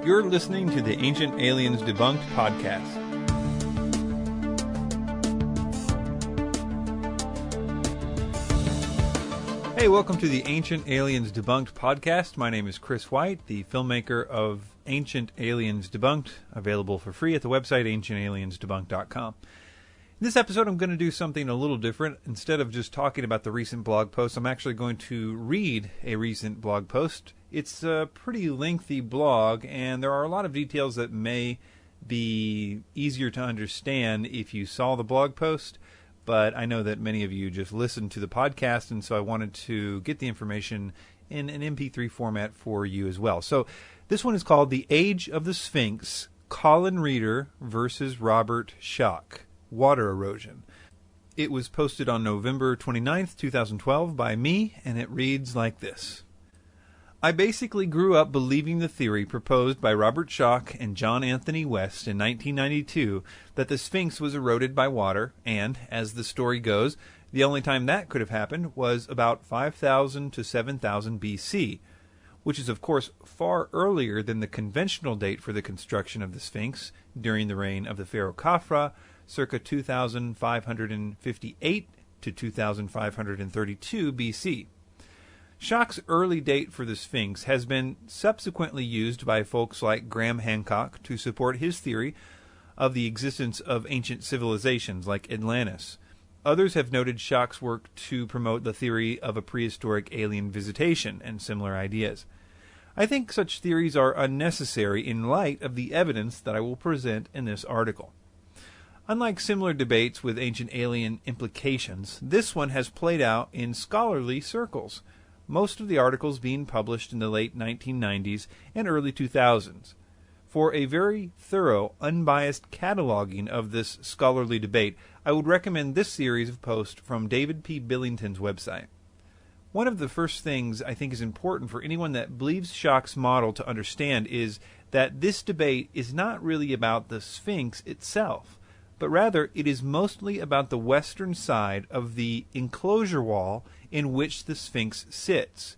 You're listening to the Ancient Aliens Debunked podcast. Hey, welcome to the Ancient Aliens Debunked podcast. My name is Chris White, the filmmaker of Ancient Aliens Debunked, available for free at the website ancientaliensdebunked.com. In this episode, I'm going to do something a little different. Instead of just talking about the recent blog post, I'm actually going to read a recent blog post. It's a pretty lengthy blog, and there are a lot of details that may be easier to understand if you saw the blog post, but I know that many of you just listened to the podcast, and so I wanted to get the information in an MP3 format for you as well. So this one is called The Age of the Sphinx, Colin Reader versus Robert Schoch, Water Erosion. It was posted on November 29th, 2012 by me, and it reads like this. I basically grew up believing the theory proposed by Robert Schoch and John Anthony West in 1992 that the Sphinx was eroded by water, and, as the story goes, the only time that could have happened was about 5,000 to 7,000 BC, which is of course far earlier than the conventional date for the construction of the Sphinx during the reign of the pharaoh Khafra, circa 2558 to 2532 BC. Schoch's early date for the Sphinx has been subsequently used by folks like Graham Hancock to support his theory of the existence of ancient civilizations like Atlantis. Others have noted Schoch's work to promote the theory of a prehistoric alien visitation and similar ideas. I think such theories are unnecessary in light of the evidence that I will present in this article. Unlike similar debates with ancient alien implications, this one has played out in scholarly circles, most of the articles being published in the late 1990s and early 2000s. For a very thorough, unbiased cataloging of this scholarly debate, I would recommend this series of posts from David P. Billington's website. One of the first things I think is important for anyone that believes Schoch's model to understand is that this debate is not really about the Sphinx itself, but rather it is mostly about the western side of the enclosure wall in which the Sphinx sits.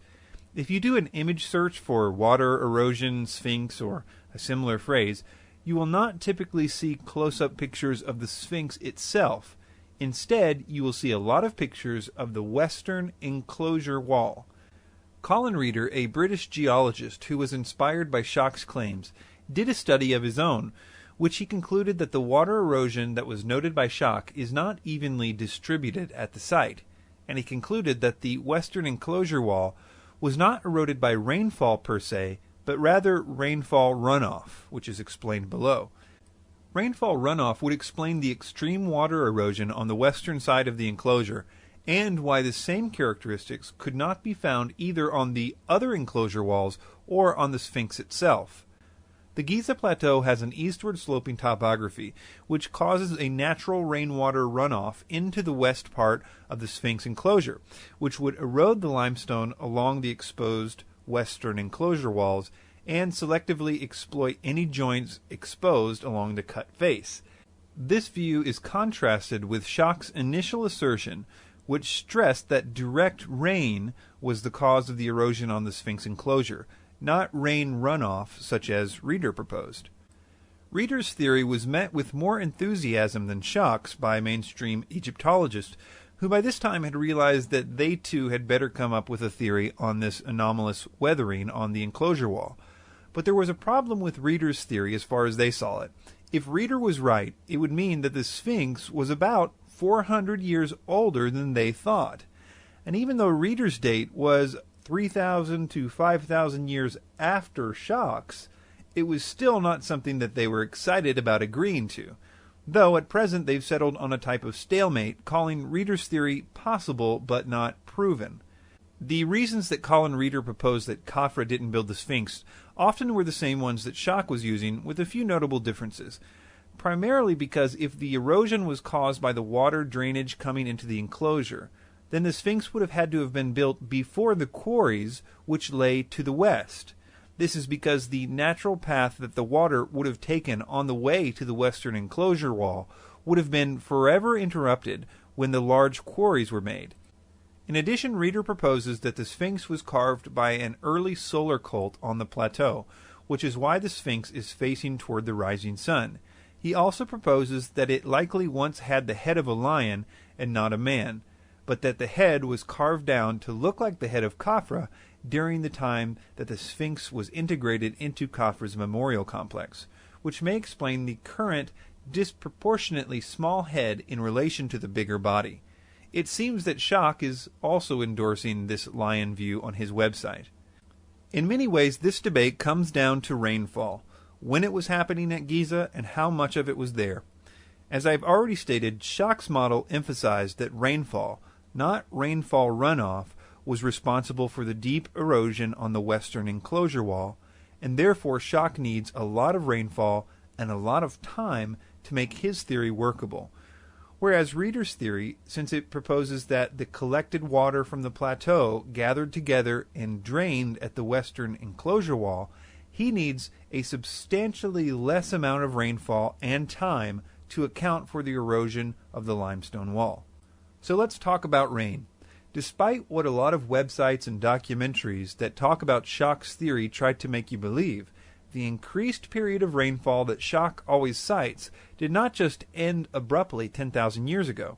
If you do an image search for water erosion Sphinx or a similar phrase, you will not typically see close-up pictures of the Sphinx itself. Instead, you will see a lot of pictures of the western enclosure wall. Colin Reader, a British geologist who was inspired by Schoch's claims, did a study of his own, which he concluded that the water erosion that was noted by Schoch is not evenly distributed at the site, and he concluded that the western enclosure wall was not eroded by rainfall per se, but rather rainfall runoff, which is explained below. Rainfall runoff would explain the extreme water erosion on the western side of the enclosure, and why the same characteristics could not be found either on the other enclosure walls or on the Sphinx itself. The Giza Plateau has an eastward-sloping topography, which causes a natural rainwater runoff into the west part of the Sphinx enclosure, which would erode the limestone along the exposed western enclosure walls and selectively exploit any joints exposed along the cut face. This view is contrasted with Schoch's initial assertion, which stressed that direct rain was the cause of the erosion on the Sphinx enclosure, not rain runoff such as Reader proposed. Reader's theory was met with more enthusiasm than Schoch's by mainstream Egyptologists, who by this time had realized that they too had better come up with a theory on this anomalous weathering on the enclosure wall. But there was a problem with Reader's theory as far as they saw it. If Reader was right, it would mean that the Sphinx was about 400 years older than they thought. And even though Reader's date was 3,000 to 5,000 years after Schoch's, it was still not something that they were excited about agreeing to, though at present they've settled on a type of stalemate, calling Reader's theory possible but not proven. The reasons that Colin Reader proposed that Khafra didn't build the Sphinx often were the same ones that Schoch was using, with a few notable differences. Primarily because if the erosion was caused by the water drainage coming into the enclosure, then the Sphinx would have had to have been built before the quarries which lay to the west. This is because the natural path that the water would have taken on the way to the western enclosure wall would have been forever interrupted when the large quarries were made. In addition, Reader proposes that the Sphinx was carved by an early solar cult on the plateau, which is why the Sphinx is facing toward the rising sun. He also proposes that it likely once had the head of a lion and not a man, but that the head was carved down to look like the head of Khafra during the time that the Sphinx was integrated into Khafra's memorial complex, which may explain the current disproportionately small head in relation to the bigger body. It seems that Schoch is also endorsing this lion view on his website. In many ways, this debate comes down to rainfall, when it was happening at Giza, and how much of it was there. As I've already stated, Schoch's model emphasized that rainfall, not rainfall runoff, was responsible for the deep erosion on the western enclosure wall, and therefore Schoch needs a lot of rainfall and a lot of time to make his theory workable. Whereas Reader's theory, since it proposes that the collected water from the plateau gathered together and drained at the western enclosure wall, he needs a substantially less amount of rainfall and time to account for the erosion of the limestone wall. So let's talk about rain. Despite what a lot of websites and documentaries that talk about Schoch's theory try to make you believe, the increased period of rainfall that Schoch always cites did not just end abruptly 10,000 years ago.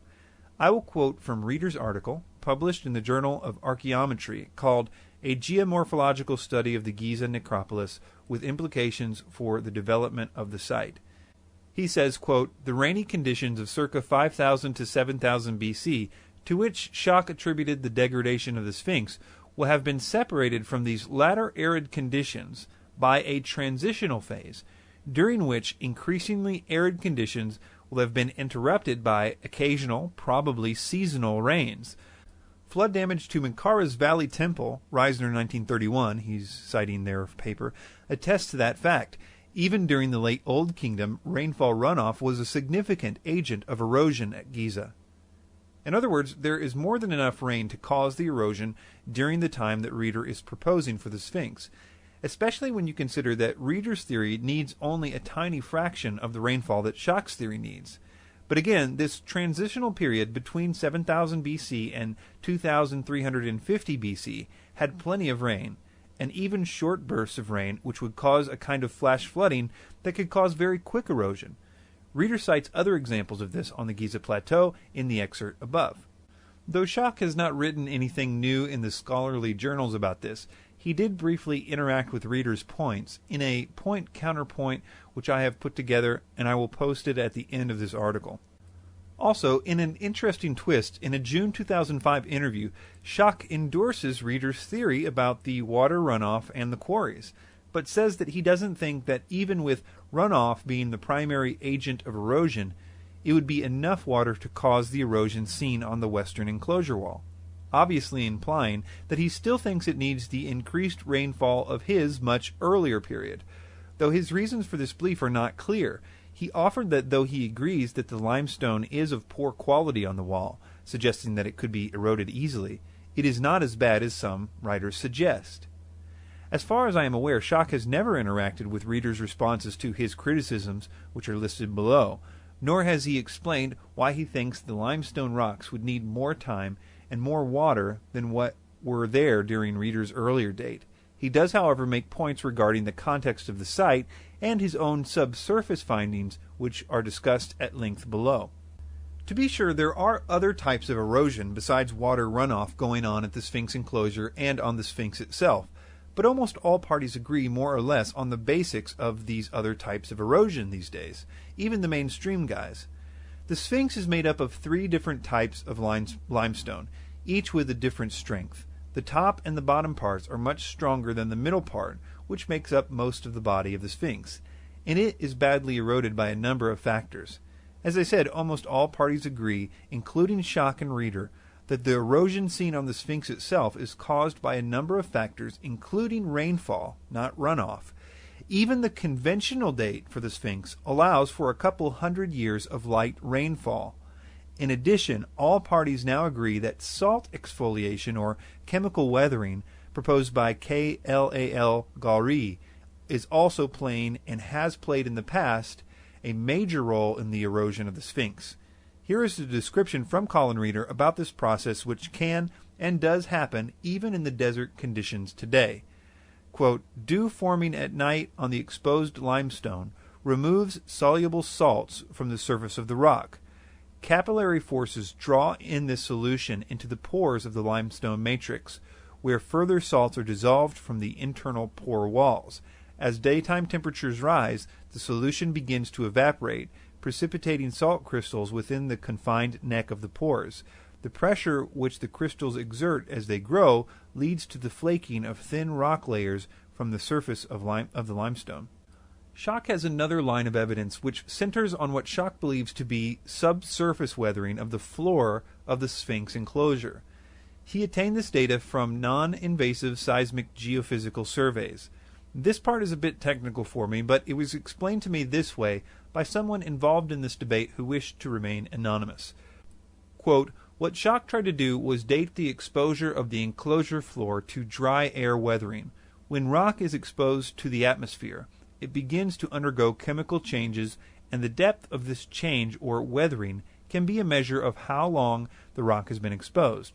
I will quote from Reader's article, published in the Journal of Archaeometry, called A Geomorphological Study of the Giza Necropolis with Implications for the Development of the Site. He says, quote, "The rainy conditions of circa 5,000 to 7,000 BC, to which Schoch attributed the degradation of the Sphinx, will have been separated from these latter arid conditions by a transitional phase, during which increasingly arid conditions will have been interrupted by occasional, probably seasonal rains. Flood damage to Menkaura's Valley Temple, Reisner 1931, he's citing their paper, attests to that fact. Even during the late Old Kingdom, rainfall runoff was a significant agent of erosion at Giza." In other words, there is more than enough rain to cause the erosion during the time that Reader is proposing for the Sphinx, especially when you consider that Reader's theory needs only a tiny fraction of the rainfall that Schoch's theory needs. But again, this transitional period between 7000 BC and 2350 BC had plenty of rain, and even short bursts of rain which would cause a kind of flash flooding that could cause very quick erosion. Reader cites other examples of this on the Giza Plateau in the excerpt above. Though Schoch has not written anything new in the scholarly journals about this, he did briefly interact with Reader's points in a point-counterpoint which I have put together, and I will post it at the end of this article. Also, in an interesting twist, in a June 2005 interview, Schoch endorses Reader's theory about the water runoff and the quarries, but says that he doesn't think that even with runoff being the primary agent of erosion, it would be enough water to cause the erosion seen on the western enclosure wall, obviously implying that he still thinks it needs the increased rainfall of his much earlier period. Though his reasons for this belief are not clear, he offered that though he agrees that the limestone is of poor quality on the wall, suggesting that it could be eroded easily, it is not as bad as some writers suggest. As far as I am aware, Schoch has never interacted with Reader's responses to his criticisms, which are listed below, nor has he explained why he thinks the limestone rocks would need more time and more water than what were there during Reader's earlier date. He does, however, make points regarding the context of the site and his own subsurface findings, which are discussed at length below. To be sure, there are other types of erosion besides water runoff going on at the Sphinx enclosure and on the Sphinx itself, but almost all parties agree more or less on the basics of these other types of erosion these days, even the mainstream guys. The Sphinx is made up of 3 different types of limestone, each with a different strength. The top and the bottom parts are much stronger than the middle part, which makes up most of the body of the Sphinx, and it is badly eroded by a number of factors. As I said, almost all parties agree, including Schoch and Reader, that the erosion seen on the Sphinx itself is caused by a number of factors, including rainfall, not runoff. Even the conventional date for the Sphinx allows for a couple hundred years of light rainfall. In addition, all parties now agree that salt exfoliation, or chemical weathering, proposed by K.L.A.L. Gauri, is also playing, and has played in the past, a major role in the erosion of the Sphinx. Here is a description from Colin Reader about this process, which can and does happen even in the desert conditions today. Quote, dew forming at night on the exposed limestone removes soluble salts from the surface of the rock. Capillary forces draw in this solution into the pores of the limestone matrix, where further salts are dissolved from the internal pore walls. As daytime temperatures rise, the solution begins to evaporate, precipitating salt crystals within the confined neck of the pores. The pressure which the crystals exert as they grow leads to the flaking of thin rock layers from the surface of the limestone. Schoch has another line of evidence which centers on what Schoch believes to be subsurface weathering of the floor of the Sphinx enclosure. He attained this data from non-invasive seismic geophysical surveys. This part is a bit technical for me, but it was explained to me this way by someone involved in this debate who wished to remain anonymous. Quote, what Schoch tried to do was date the exposure of the enclosure floor to dry air weathering. When rock is exposed to the atmosphere, it begins to undergo chemical changes, and the depth of this change or weathering can be a measure of how long the rock has been exposed.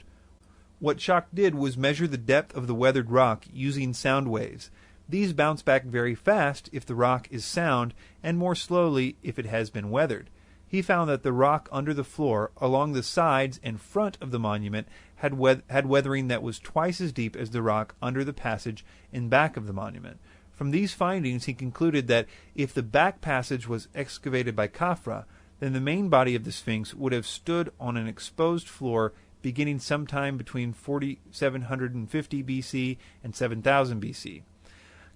What Schoch did was measure the depth of the weathered rock using sound waves. These bounce back very fast if the rock is sound and more slowly if it has been weathered. He found that the rock under the floor, along the sides and front of the monument, had weathering that was twice as deep as the rock under the passage and back of the monument. From these findings, he concluded that if the back passage was excavated by Khafra, then the main body of the Sphinx would have stood on an exposed floor beginning sometime between 4750 BC and 7000 BC.